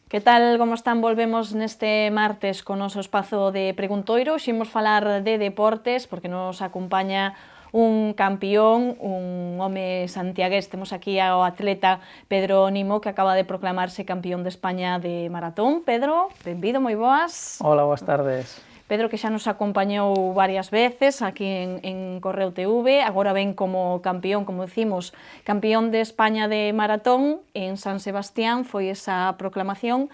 Que tal, como están? Volvemos neste martes con o noso espazo de Preguntoiro. Ximos falar de deportes porque nos acompaña un campión, un home santiagués. Temos aquí ao atleta Pedro Nimo, que acaba de proclamarse campión de España de maratón. Pedro, benvido, moi boas. Hola, boas tardes. Pedro, que xa nos acompañou varias veces aquí en Correo TV, agora ven como campeón, como decimos, campeón de España de maratón en San Sebastián, foi esa proclamación.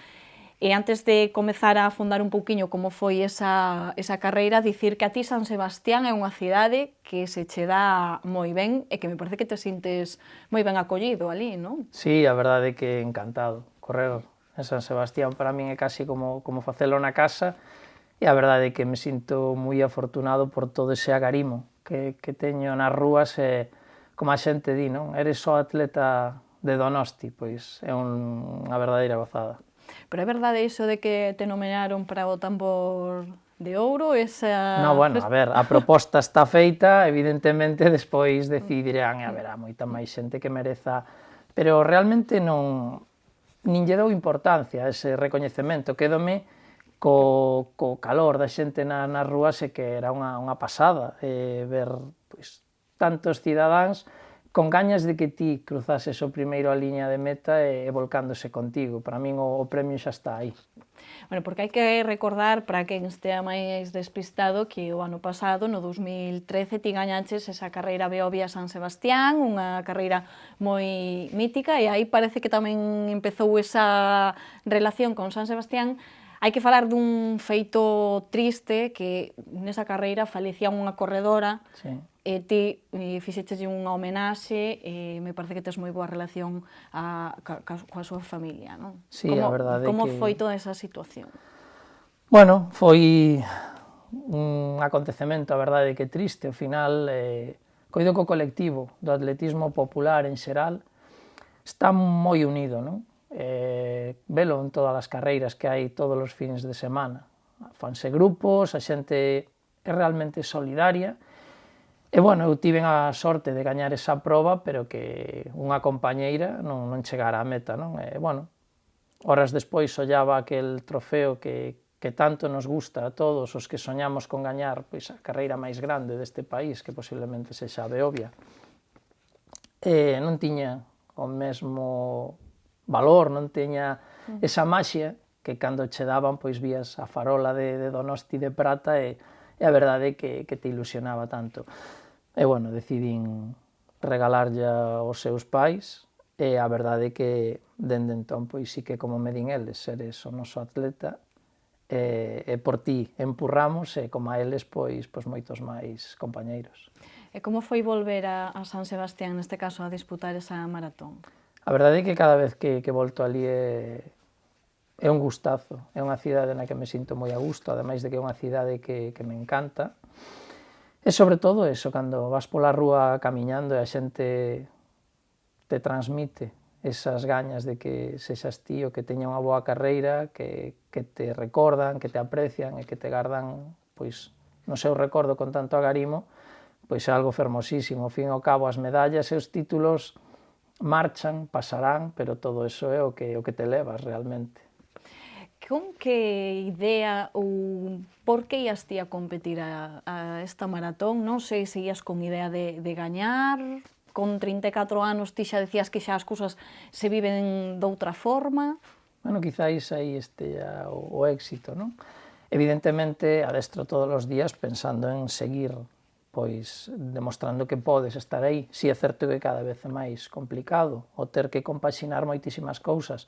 E antes de comezar a afondar un pouquiño como foi esa carreira, dicir que a ti San Sebastián é unha cidade que se che dá moi ben e que me parece que te sintes moi ben acollido ali, non? Sí, a verdade é que encantado. Correr en San Sebastián para min é casi como facelo na casa, e a verdade é que me sinto moi afortunado por todo ese agarimo que teño nas rúas, e como a xente di, non? Eres só atleta de Donosti, pois é unha verdadeira gozada. Pero é verdade iso de que te nomearon para o tambor de ouro? No, bueno, a ver, a proposta está feita, evidentemente despois decidirán, e haberá moita máis xente que mereza, pero realmente non, nin lle dou importancia a ese recoñecemento, quédome co calor da xente nas rúas, e que era unha pasada ver pois tantos cidadáns con gañas de que ti cruzases o primeiro a liña de meta e volcándose contigo. Para min o premio xa está aí. Bueno, porque hai que recordar, para quen estea máis despistado, que o ano pasado, no 2013, ti gañaches esa carreira Beovia San Sebastián, unha carreira moi mítica, e aí parece que tamén empezou esa relación con San Sebastián. Hai que falar dun feito triste, que nesa carreira falecía unha corredora, Sí. e ti fixechelle unha homenaxe, e me parece que tes moi boa relación coa súa familia, non? Sí, a verdade é que... Como foi toda esa situación? Bueno, foi un acontecemento, a verdade é que triste. Ao final, coido que o colectivo do atletismo popular en xeral está moi unido, non? Velo en todas as carreiras que hai todos os fins de semana. Fanse grupos, a xente é realmente solidaria. E, bueno, eu tiven a sorte de gañar esa proba, pero que unha compañeira non chegara á meta, non? E, bueno, horas despois ollaba aquel trofeo que tanto nos gusta a todos os que soñamos con gañar pois a carreira máis grande deste país, que posiblemente sexa a Beovia. E non tiña o mesmo valor, non tiña esa maxia que cando che daban pois vías a farola de Donosti de prata, e a verdade é que te ilusionaba tanto. E, bueno, decidín regalarlle aos seus pais, e a verdade é que, dende entón, pois sí que, como me din eles, eres o noso atleta, e por ti empurramos, e como a eles, pois moitos máis compañeiros. E como foi volver a San Sebastián, neste caso, a disputar esa maratón? A verdade é que cada vez que volto ali é un gustazo, é unha cidade na que me sinto moi a gusto, ademais de que é unha cidade que me encanta. E sobre todo eso, cando vas pola rúa camiñando e a xente te transmite esas gañas de que sexas ti o que teña unha boa carreira, que te recordan, que te aprecian e que te gardan pois no seu recordo con tanto agarimo, pois é algo fermosísimo. Ao fin e ao cabo, as medallas e os títulos marchan, pasarán, pero todo eso é o que te levas realmente. Con que idea ou por que ias ti a competir a esta maratón? Non sei se ias con idea de gañar, con 34 anos ti xa decías que xa as cousas se viven doutra forma. Bueno, quizáis aí estea o éxito, non? Evidentemente, adestro todos os días pensando en seguir pois demostrando que podes estar aí. Si é certo que cada vez é máis complicado o ter que compaxinar moitísimas cousas,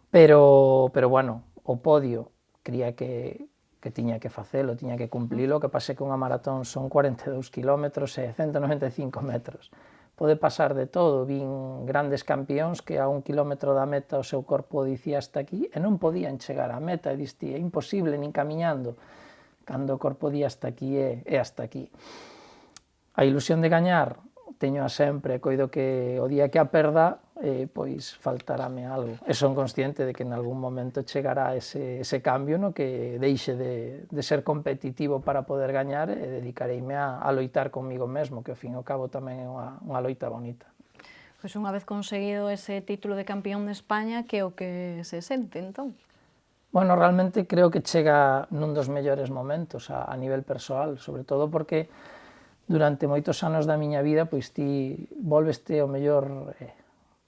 pero bueno, o podio cría que tiña que facelo, tiña que cumplilo. O que pase que unha maratón son 42 km e 195 metros. Pode pasar de todo. Vin grandes campións que a 1 km da meta o seu corpo dicía hasta aquí e non podían chegar á meta, e distía, é imposible nin camiñando, cando o corpo di hasta aquí é hasta aquí. A ilusión de gañar teño a sempre, coido que o día que a perda pois faltarame algo, e son consciente de que en algún momento chegará ese cambio no que deixe de ser competitivo para poder gañar e dedicareime a loitar comigo mesmo, que ao fin e ao cabo tamén é unha loita bonita. O Pois unha vez conseguido ese título de campeón de España, que é o que se sente, entón? Bueno, realmente creo que chega nun dos mellores momentos a nivel persoal, sobre todo porque durante moitos anos da miña vida pois ti volveste o mellor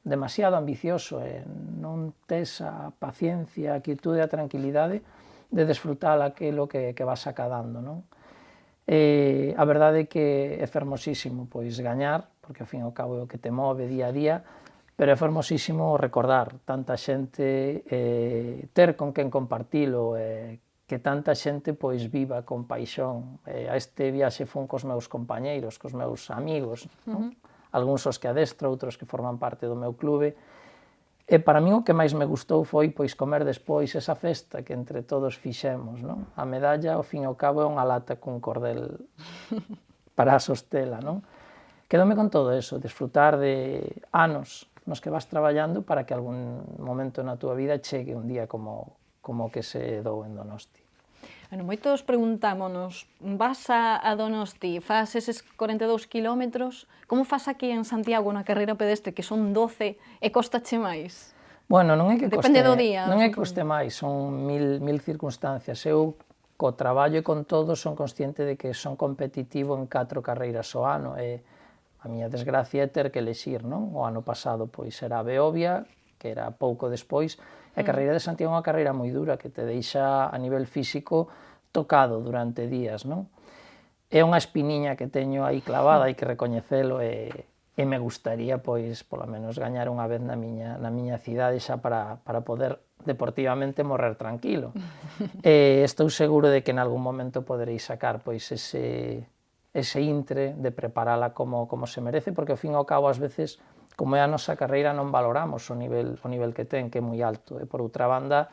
demasiado ambicioso e non tes a paciencia, a quietude e a tranquilidade de desfrutar aquilo que vas acadando, non? A verdade é que é fermosísimo pois gañar, porque ao fin e ao cabo é o que te move día a día, pero é fermosísimo recordar tanta xente, ter con quen compartilo, que tanta xente pois viva con paixón. A este viaxe fun cos meus compañeiros, cos meus amigos, non? Algúns os que adestro, outros que forman parte do meu clube, e para min o que máis me gustou foi pois comer despois esa festa que entre todos fixemos, non? A medalla, ao fin e ao cabo, é unha lata cun cordel para sostela, non? Quedome con todo eso, desfrutar de anos nos que vas traballando para que algún momento na túa vida chegue un día como que se dou en Donosti. Bueno, moitos preguntámonos, vas a Donosti, faz eses 42 kilómetros, como faz aquí en Santiago na carreira pedestre, que son 12, e costache máis? Bueno, non é que Depende do día, non é que coste máis, son mil circunstancias. Eu, co traballo e con todo, son consciente de que son competitivo en 4 carreiras ao ano, e a miña desgracia é ter que elexir, non? O ano pasado pois era Beovia, que era pouco despois, e a carreira de Santiago é unha carreira moi dura que te deixa a nivel físico tocado durante días, non? É unha espiniña que teño aí clavada, hai que recoñecelo, e me gustaría, pois, polo menos gañar unha vez na miña cidade xa para poder deportivamente morrer tranquilo. Estou seguro de que en algún momento poderei sacar pois ese intre de preparala como se merece, porque ao fin e ao cabo, ás veces, como é a nosa carreira, non valoramos o nivel que ten, que é moi alto. E por outra banda,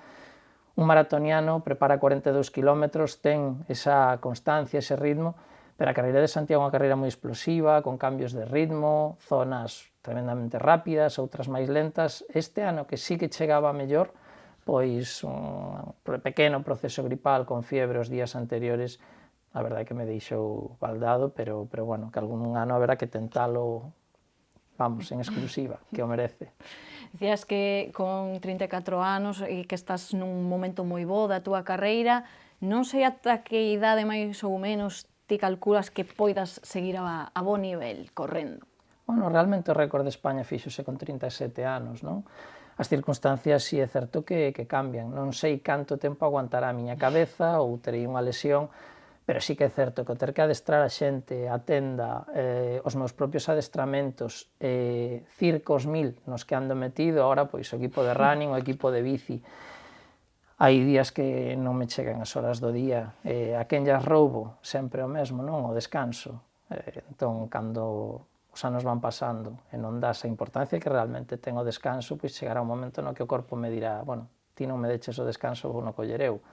un maratoniano prepara 42 kilómetros, ten esa constancia, ese ritmo, pero a carreira de Santiago é unha carreira moi explosiva, con cambios de ritmo, zonas tremendamente rápidas, outras máis lentas. Este ano, que sí que chegaba mellor, pois un pequeno proceso gripal con fiebre os días anteriores, a verdade é que me deixou baldado, pero bueno, que algún ano haberá que tentalo, vamos, en exclusiva, que o merece. Dicías que con 34 anos e que estás nun momento moi bo da túa carreira, non sei ata que idade máis ou menos ti calculas que poidas seguir a bo nivel correndo? Bueno, realmente o récord de España fíxose con 37 anos, non? As circunstancias si é certo que cambian. Non sei canto tempo aguantará a miña cabeza ou terei unha lesión, pero sí que é certo que o ter que adestrar a xente, a tenda, os meus propios adestramentos, circos 1000 nos que ando metido, agora pois o equipo de running, o equipo de bici, hai días que non me chegan as horas do día, a quen llas roubo sempre o mesmo, non? O descanso. Entón, cando os anos van pasando e non das a importancia que realmente ten o descanso, pois chegará un momento no que o corpo me dirá, bueno, ti non me deches o descanso, vou no coller eu.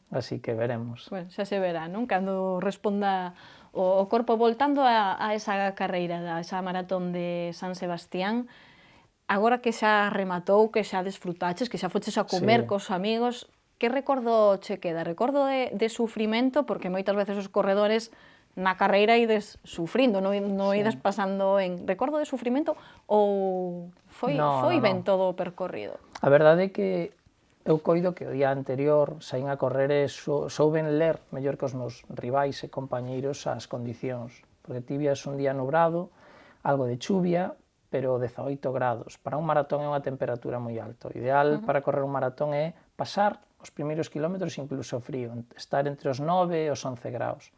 Así que veremos. Bueno, xa se verá, non? Cando responda o corpo voltando a esa carreira, a esa maratón de San Sebastián, agora que xa rematou, que xa desfrutaches, que xa foches a comer cos amigos, que recordo che queda? Recordo de sufrimento, porque moitas veces os corredores na carreira ides sufrindo, non ides pasando en... Recordo de sufrimento ou foi ben todo o percorrido? A verdade é que eu coido que o día anterior saín a correr e souben ler mellor que os meus rivais e compañeiros as condicións, porque ti vías un día nubrado, algo de chuvia, pero 18 grados. Para un maratón é unha temperatura moi alta. O ideal para correr un maratón é pasar os primeiros kilómetros incluso frío, estar entre os 9 e os 11 graus.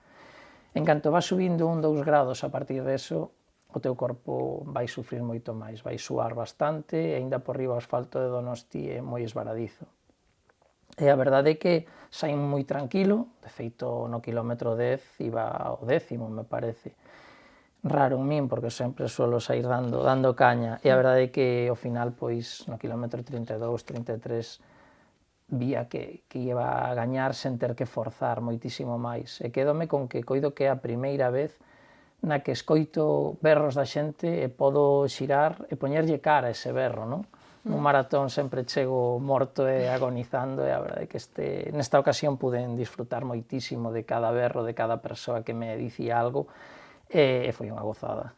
En canto vas subindo 1-2 grados a partir deso, o teu corpo vai sufrir moito máis, vai suar bastante, e aínda por riba o asfalto de Donosti é moi esvaradizo. E a verdade é que saín moi tranquilo, de feito no quilómetro 10 iba ao 10º, me parece. Raro en min, porque sempre suelo sair dando caña, e a verdade é que ao final, pois, no quilómetro 32, 33, vía que iba a gañar sen ter que forzar moitísimo máis. E quedome con que coido que é a primeira vez na que escoito berros da xente e podo xirar e poñerlle cara a ese berro, non? Nun maratón sempre chego morto e agonizando, e a verdade é que nesta ocasión puden disfrutar moitísimo de cada berro, de cada persoa que me dicía algo, e foi unha gozada.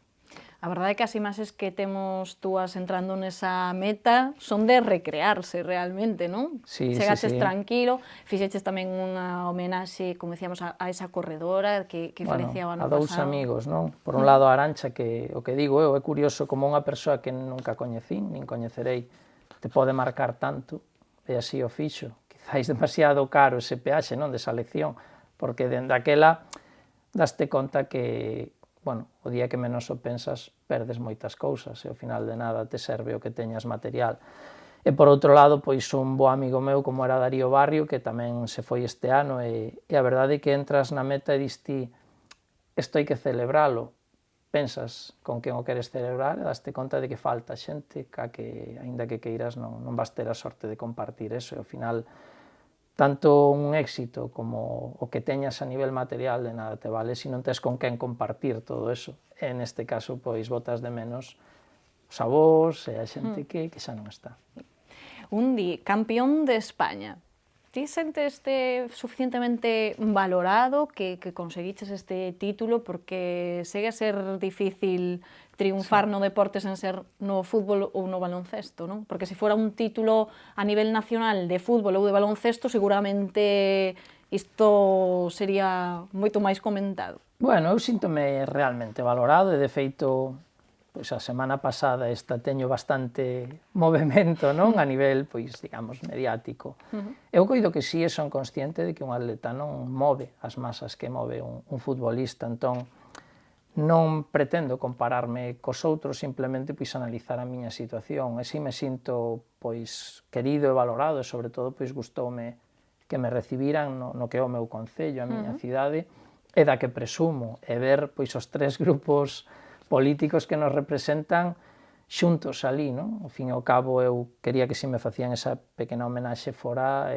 A verdade é que as imaxes que temos túas entrando nesa meta son de recrearse realmente, non? Sí, Chegaches sí. tranquilo, fixeches tamén unha homenaxe, como decíamos, a esa corredora que falecía o ano a dous pasado. amigos, non? Por un lado a Arancha, que o que digo eu, é curioso como unha persoa que nunca coñecín, nin coñecerei, te pode marcar tanto, e así o fixo. Quizáis demasiado caro ese peaxe, non, desa lección, porque dende aquela daste conta que, bueno, o día que menos o pensas perdes moitas cousas e ao final de nada te serve o que teñas material. E por outro lado, pois un bo amigo meu como era Darío Barrio, que tamén se foi este ano, e a verdade é que entras na meta e dis ti, isto hai que celebralo, pensas con quen o queres celebrar e daste conta de que falta xente ca que, aínda que queiras, non vas ter a sorte de compartir eso, e ao final tanto un éxito como o que teñas a nivel material de nada te vale se non tes con quen compartir todo eso. E neste caso, pois, botas de menos os avós e a xente que xa non está. Un di, campeón de España. Ti senteste suficientemente valorado que conseguiches este título, porque segue a ser difícil triunfar no deporte sen ser no fútbol ou no baloncesto, non? Porque se fora un título a nivel nacional de fútbol ou de baloncesto, seguramente isto sería moito máis comentado. Bueno, eu síntome realmente valorado e, de feito, pois a semana pasada teño bastante movimento, non? A nivel, pois, digamos, mediático. Eu coido que si son consciente de que un atleta non move as masas que move un futbolista, entón non pretendo compararme cos outros, simplemente pois analizar a miña situación, e si me sinto pois querido e valorado, e sobre todo pois gustoume que me recibiran no que é o meu concello, a miña cidade, e da que presumo, e ver pois os tres grupos políticos que nos representan xuntos ali, non? Ao fin e ao cabo, eu quería que se me facían esa pequena homenaxe fora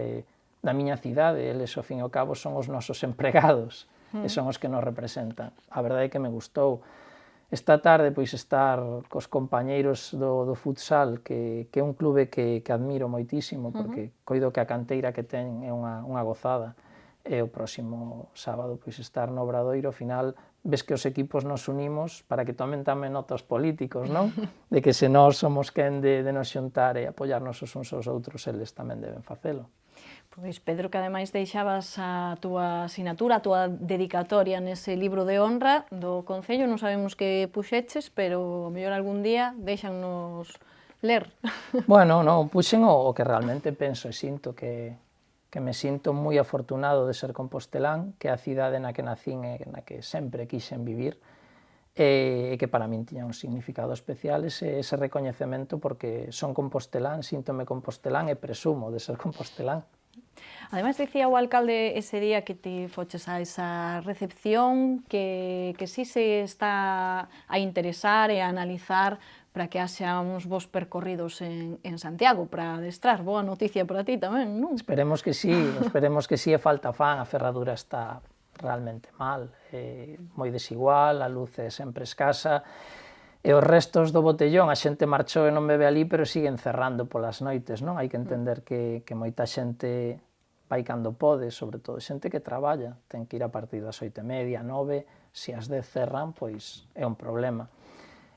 da miña cidade, eles, ao fin e ao cabo, son os nosos empregados, e son os que nos representan. A verdade é que me gustou. Esta tarde, pois, estar cos compañeiros do futsal, que é un clube que admiro moitísimo, porque coido que a canteira que ten é unha gozada, e o próximo sábado, pois, estar no Obradoiro, ao final, ves que os equipos nos unimos para que tomen tamén nota os políticos, non? De que se nós somos quen de nos xuntar e apoiarnos os uns aos outros, eles tamén deben facelo. Pois, Pedro, que ademais deixabas a túa sinatura, a túa dedicatoria nese libro de honra do Concello, non sabemos que puxeches, pero ao mellor algún día deixannos ler. Bueno, non, puxen o que realmente penso e sinto, que me sinto moi afortunado de ser compostelán, que é a cidade na que nacín e na que sempre quixen vivir, e que para min tiña un significado especial ese recoñecemento, porque son compostelán, síntome compostelán e presumo de ser compostelán. Ademais, dicía o alcalde ese día que ti foches a esa recepción que si se está a interesar e a analizar para que haxa uns bons percorridos en Santiago para adestrar. Boa noticia para ti tamén, non? Esperemos que sí, e falta fan, a ferradura está realmente mal, moi desigual, a luz é sempre escasa, e os restos do botellón, a xente marchou e non bebe ali, pero siguen cerrando polas noites, non? Hai que entender que moita xente vai cando pode, sobre todo xente que traballa, ten que ir a partir das 8:30, 9, se as 10 cerran, pois é un problema.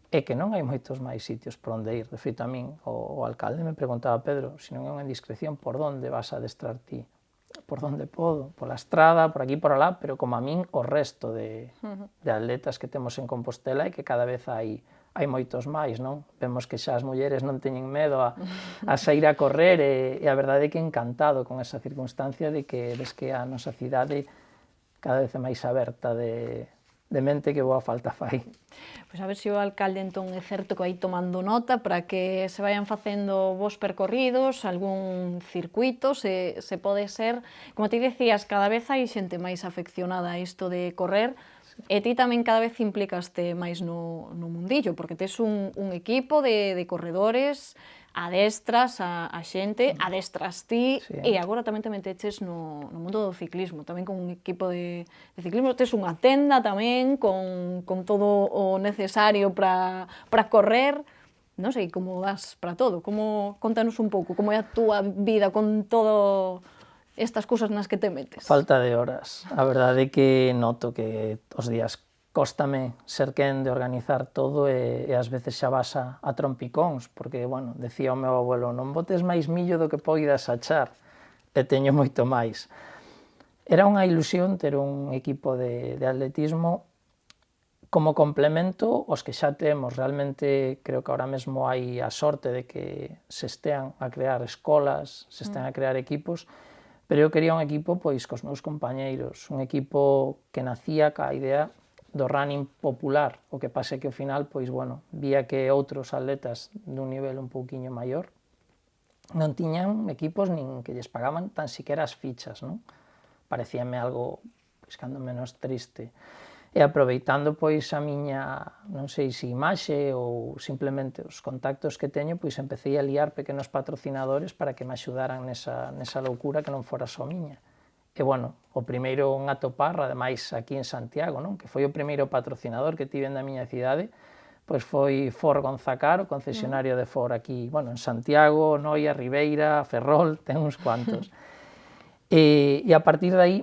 E que non hai moitos máis sitios por onde ir. De feito, a min, o alcalde me preguntaba, Pedro, se non é unha indiscreción, por onde vas a adestrar ti? Por onde podo? Pola estrada, por aquí, por alá, pero como a min, o resto de atletas que temos en Compostela, e que cada vez hai moitos máis, non? Vemos que xa as mulleres non teñen medo a sair a correr, e a verdade é que encantado con esa circunstancia de que ves que a nosa cidade cada vez é máis aberta de mente, que boa falta fai. Pois a ver se o alcalde entón é certo que vai tomando nota para que se vayan facendo vos percorridos, algún circuito, se pode ser. Como ti decías, cada vez hai xente máis afeccionada a isto de correr, e ti tamén cada vez implicaste máis no mundillo, porque tes un equipo de corredores, adestras a xente, adestras ti, e agora tamén te meteches no mundo do ciclismo, tamén con un equipo de ciclismo, tes unha tenda tamén con todo o necesario para correr, non sei, como das para todo, contanos un pouco, como é a túa vida con todo estas cousas nas que te metes. Falta de horas. A verdade é que noto que os días cóstame ser quen de organizar todo e ás veces xa vas a trompicóns, porque, bueno, decía o meu abuelo, non botes máis millo do que poidas achar, e teño moito máis. Era unha ilusión ter un equipo de atletismo como complemento aos que xa temos. Realmente creo que ahora mesmo hai a sorte de que se estean a crear escolas, se estean a crear equipos, pero eu quería un equipo pois cos meus compañeiros, un equipo que nacía ca idea do running popular, o que pase que ao final, pois, bueno, vía que outros atletas dun nivel un pouquiño maior non tiñan equipos nin que lles pagaban tan siquiera as fichas, non? Parecíame algo, pois, cando menos triste. E aproveitando, pois, a miña, non sei se imaxe ou simplemente os contactos que teño, pois, empecé a liar pequenos patrocinadores para que me axudaran nesa loucura que non fora só miña. E, bueno, o primeiro en atopar, ademais aquí en Santiago, non? Que foi o primeiro patrocinador que tiven da miña cidade, pois foi Ford Gonzacar, o concesionario de Ford aquí, bueno, en Santiago, Noia, Ribeira, Ferrol, ten uns cuantos. E a partir de aí,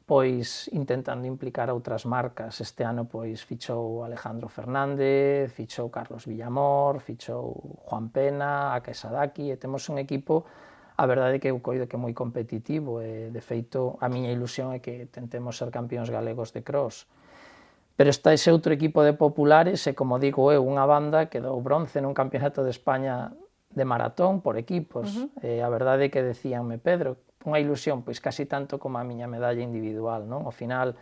pois intentando implicar outras marcas. Este ano pois fichou Alejandro Fernández, fichou Carlos Villamor, fichou Juan Pena, Aka Sadaki, e temos un equipo, a verdade é que eu coido que é moi competitivo, e de feito a miña ilusión é que tentemos ser campións galegos de cross. Pero está ese outro equipo de populares e, como digo eu, unha banda que dou bronce nun campeonato de España de maratón por equipos. A verdade é que decíanme, Pedro, unha ilusión, pois casi tanto como a miña medalla individual, non? Ao final,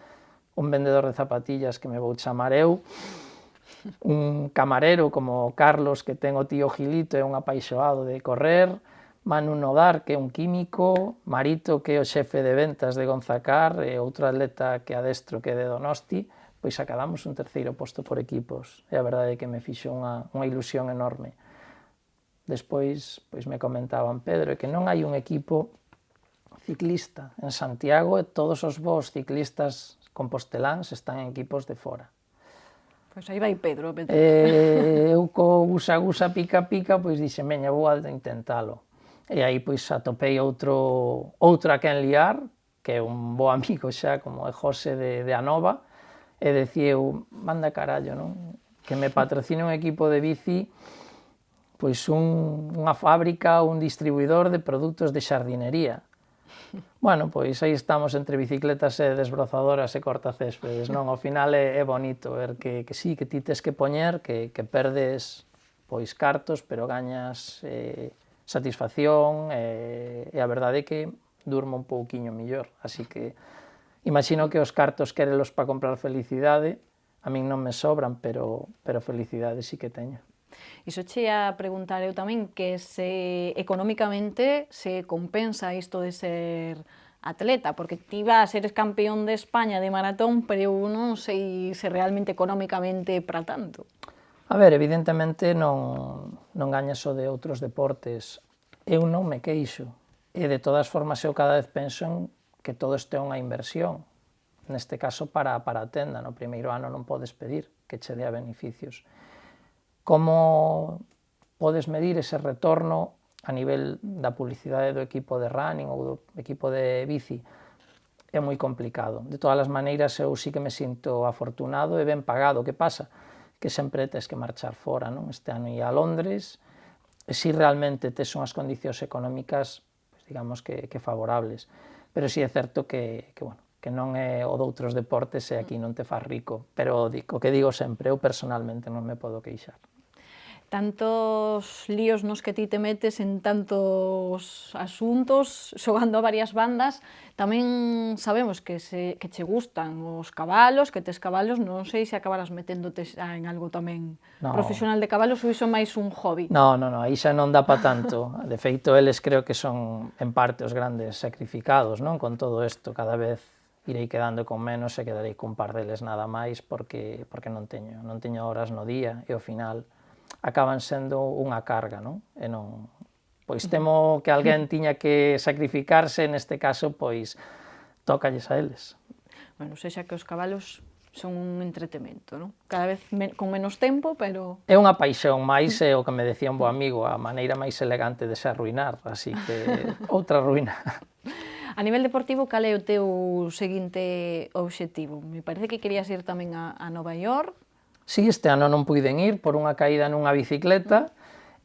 un vendedor de zapatillas que me vou chamar eu, un camarero como Carlos, que ten o tío Gilito, é un apaixoado de correr, Manu Nodar, que é un químico, Marito, que é o xefe de ventas de Gonzacar, e outro atleta que adestro que é de Donosti, pois acabamos un terceiro posto por equipos. E a verdade é que me fixo unha ilusión enorme. Despois, pois me comentaban, Pedro, que non hai un equipo ciclista en Santiago e todos os bons ciclistas composteláns están en equipos de fora. Pois aí vai Pedro. Eu co gusa pica, pois dixen, veña, vou a intentalo. E aí pois atopei outro a quen liar, que é un bo amigo xa, como é José de Anova, e decía eu, manda carallo, non? Que me patrocine un equipo de bici, pois unha fábrica, un distribuidor de produtos de xardinería. Bueno, pois aí estamos entre bicicletas e desbrozadoras e cortacéspedes, non? Ao final é bonito ver que sí, que ti tes que poñer, que perdes pois cartos, pero gañas satisfacción, e a verdade é que durmo un pouquiño mellor, así que imagino que os cartos quérelos para comprar felicidade, a min non me sobran, pero felicidade sí que teño. Iso che ia preguntar eu tamén, que se económicamente se compensa isto de ser atleta, porque ti vas a ser campeón de España de maratón, pero eu non sei se realmente económicamente para tanto. A ver, evidentemente non gañas o de outros deportes. Eu non me queixo. E de todas formas eu cada vez penso en que todo isto é unha inversión. Neste caso para a tenda, no primeiro ano non podes pedir que che dea beneficios. Como podes medir ese retorno a nivel da publicidade do equipo de running ou do equipo de bici? É moi complicado. De todas as maneiras, eu sí que me sinto afortunado e ben pagado. O que pasa? Que sempre tes que marchar fora, non? Este ano ia a Londres, e si realmente tes unhas condicións económicas, pues, digamos que favorables. Pero si é certo que non é o de outros deportes e aquí non te faz rico. Pero o que digo sempre, eu personalmente non me podo queixar. Tantos líos nos que ti te metes en tantos asuntos, xogando a varias bandas, tamén sabemos que che gustan os cabalos, que tes cabalos, non sei se acabarás meténdote en algo tamén profesional de cabalos ou iso máis un hobby. Non, aí xa non dá pa tanto. De feito, eles creo que son en parte os grandes sacrificados, non? Con todo isto, cada vez irei quedando con menos e quedarei cun par deles nada máis porque non teño horas no día e ao final acaban sendo unha carga, non? E non, pois temo que alguén tiña que sacrificarse, neste caso, pois tócalles a eles. Bueno, sexa que os cabalos son un entretemento, non? Cada vez con menos tempo, pero... É unha paixón máis, é o que me decía un bo amigo, a maneira máis elegante de se arruinar, así que outra ruína. A nivel deportivo, cal é o teu seguinte obxectivo? Me parece que querías ir tamén a Nova York. Si, este ano non puiden ir por unha caída nunha bicicleta,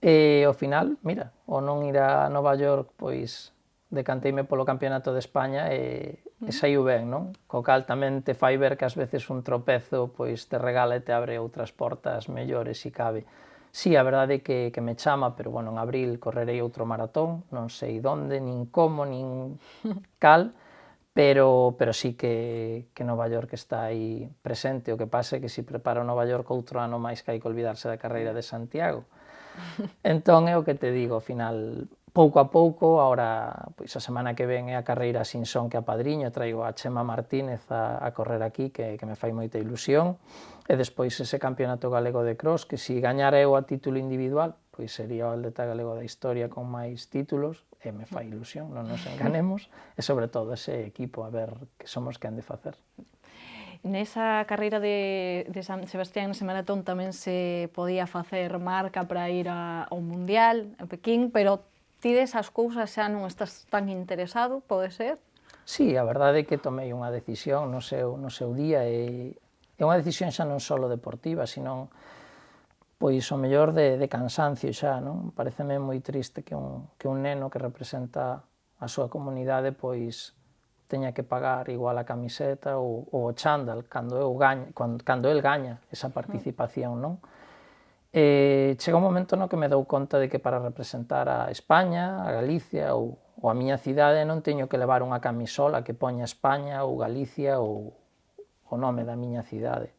e ao final, mira, o non ir a Nova York, pois decanteime polo Campeonato de España e saiu ben, non? Co cal tamén te fai ver que ás veces un tropezo pois te regala e te abre outras portas mellores, se cabe. Si, a verdade é que me chama, pero bueno, en abril correrei outro maratón, non sei onde, nin como, nin cal, pero sí que Nova York está aí presente. O que pasa é que se prepara Nova York outro ano máis que hai que olvidarse da carreira de Santiago. Entón é o que te digo, ao final, pouco a pouco, agora, pois a semana que ven é a carreira sin son que a padriño, traigo a Chema Martínez a correr aquí, que me fai moita ilusión, e despois ese campeonato galego de cross, que se gañara eu a título individual, pois sería o atleta galego da historia con máis títulos, e me fai ilusión, non nos enganemos, e sobre todo ese equipo, a ver que somos que han de facer. Nesa carreira de San Sebastián, nese maratón, tamén se podía facer marca para ir ao Mundial, a Pequín, pero ti desas cousas xa non estás tan interesado, pode ser? Sí, a verdade é que tomei unha decisión no seu día, e é unha decisión xa non só deportiva, sino pois o mellor de cansancio xa, non? Pareceme moi triste que un neno que representa a súa comunidade pois teña que pagar igual a camiseta ou o chándal cando el gaña esa participación, non? Chega un momento no que me dou conta de que para representar a España, a Galicia ou a miña cidade non teño que levar unha camisola que poña España ou Galicia ou o nome da miña cidade.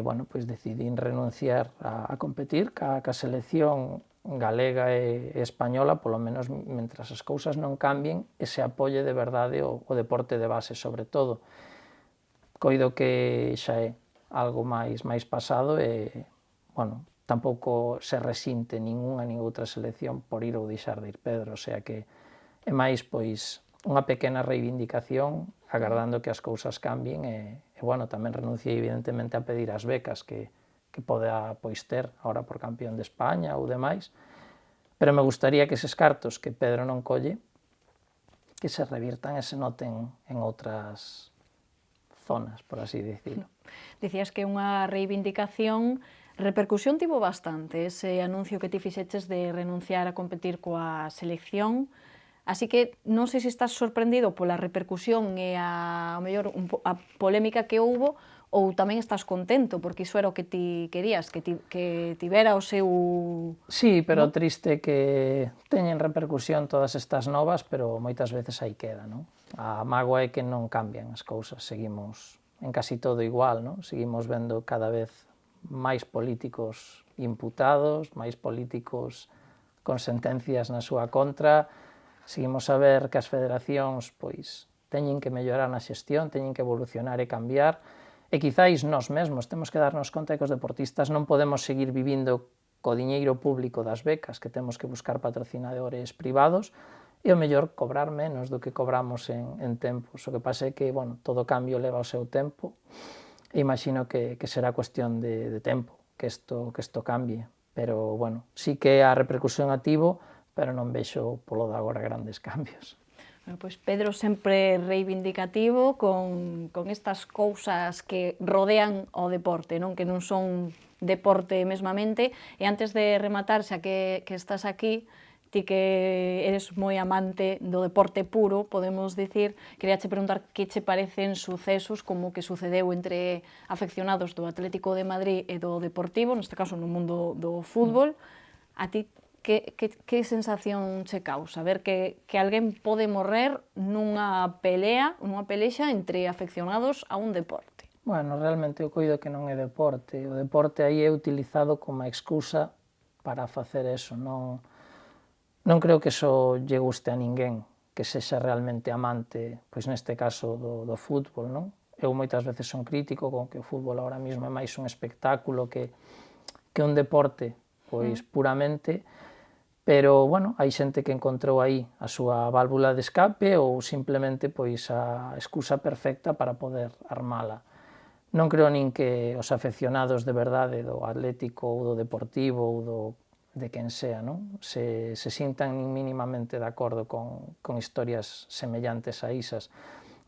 Bueno, pois decidín renunciar a competir ca selección galega e española, polo menos mentras as cousas non cambien e se apoie de verdade o deporte de base, sobre todo. Coido que xa é algo máis pasado e, bueno, tampouco se resinte ningunha nin outra selección por ir ou deixar de ir Pedro, o sea que é máis pois unha pequena reivindicación agardando que as cousas cambien e bueno, tamén renunciei evidentemente a pedir as becas que poda pois ter agora por campeón de España ou demais, pero me gustaría que eses cartos que Pedro non colle que se revirtan e se noten en outras zonas, por así dicilo. Dicías que unha reivindicación, repercusión tivo bastante ese anuncio que ti fixeches de renunciar a competir coa selección, así que non sei se estás sorprendido pola repercusión e a mellor a polémica que houbo, ou tamén estás contento, porque iso era o que ti querías, que tivera o seu... Sí, pero triste que teñen repercusión todas estas novas, pero moitas veces aí queda, non? A mágoa é que non cambian as cousas, seguimos en casi todo igual, non? Seguimos vendo cada vez máis políticos imputados, máis políticos con sentencias na súa contra, seguimos a ver que as federacións pois teñen que mellorar na xestión, teñen que evolucionar e cambiar, e quizáis nós mesmos temos que darnos conta de que os deportistas non podemos seguir vivindo co diñeiro público das becas, que temos que buscar patrocinadores privados e o mellor cobrar menos do que cobramos en tempos. O que pasa é que, bueno, todo cambio leva o seu tempo e imagino que será cuestión de tempo que isto cambie, pero, bueno, sí que a repercusión a tivo, pero non vexo polo de agora grandes cambios. Bueno, pois Pedro sempre reivindicativo con estas cousas que rodean o deporte, non? Que non son deporte mesmamente. E antes de rematar, xa que estás aquí, ti que eres moi amante do deporte puro, podemos dicir, quería che preguntar que che parecen sucesos como que sucedeu entre afeccionados do Atlético de Madrid e do Deportivo, neste caso no mundo do fútbol. A ti que sensación che causa ver que alguén pode morrer nunha pelexa entre afeccionados a un deporte? Bueno, realmente eu coido que non é deporte. O deporte aí é utilizado como excusa para facer eso. Non creo que eso lle guste a ninguén que sexa realmente amante, pois neste caso do fútbol, non? Eu moitas veces son crítico con que o fútbol ahora mesmo é máis un espectáculo que un deporte, pois puramente, pero, bueno, hai xente que encontrou aí a súa válvula de escape ou simplemente pois a excusa perfecta para poder armala. Non creo nin que os afeccionados de verdade do Atlético ou do Deportivo ou do de quen sea, non? Se sintan mínimamente de acordo con historias semellantes a isas.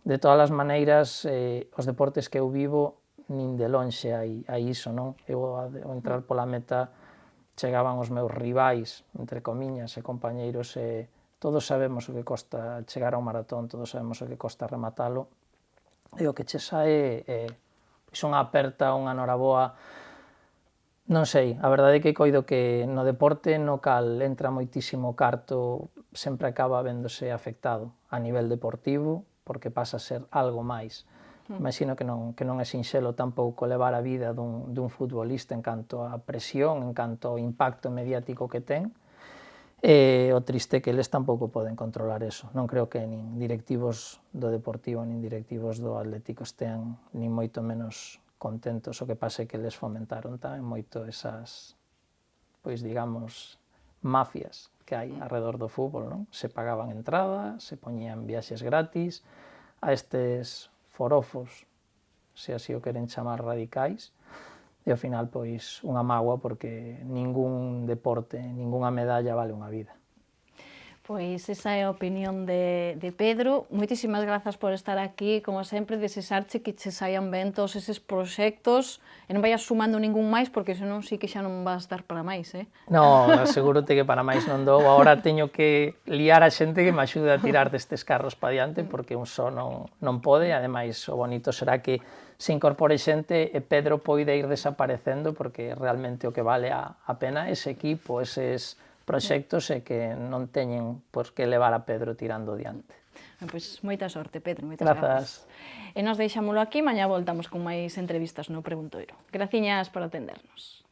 De todas as maneiras, os deportes que eu vivo, nin de lonxe hai iso, non? Eu, ao entrar pola meta, chegaban os meus rivais, entre comiñas, e compañeiros, e todos sabemos o que costa chegar ao maratón, todos sabemos o que costa rematalo, e o que che sae é unha aperta, unha noraboa. Non sei, a verdade é que coido que no deporte no cal entra moitísimo carto sempre acaba vendose afectado a nivel deportivo, porque pasa a ser algo máis. Imagino que non é sinxelo tampouco levar a vida dun futbolista en canto a presión, en canto ao impacto mediático que ten, e o triste é que eles tampouco poden controlar eso. Non creo que nin directivos do Deportivo nin directivos do Atlético estean nin moito menos contentos. O que pasa é que eles fomentaron tamén moito esas, pois digamos, mafias que hai alrededor do fútbol, non? Se pagaban entradas, se poñían viaxes gratis a estes forofos, se así o queren chamar, radicais, e ao final, pois, unha mágoa porque ningún deporte, ningunha medalla vale unha vida. Pois esa é a opinión de Pedro. Moitísimas grazas por estar aquí, como sempre, desexarche que che saian ben todos eses proxectos e non vayas sumando ningún máis, porque senón sí que xa non vas dar para máis, No, asegúrote que para máis non dou. Agora teño que liar a xente que me axude a tirar destes carros pa diante, porque un só non pode, e ademais o bonito será que se incorpore xente e Pedro poida ir desaparecendo, porque realmente o que vale a pena é ese equipo, eses proxectos e que non teñen por que levar a Pedro tirando diante. Pois moita sorte, Pedro, moitas grazas. E nos deixámolo aquí, mañá voltamos con máis entrevistas no Preguntoiro. Graciñas por atendernos.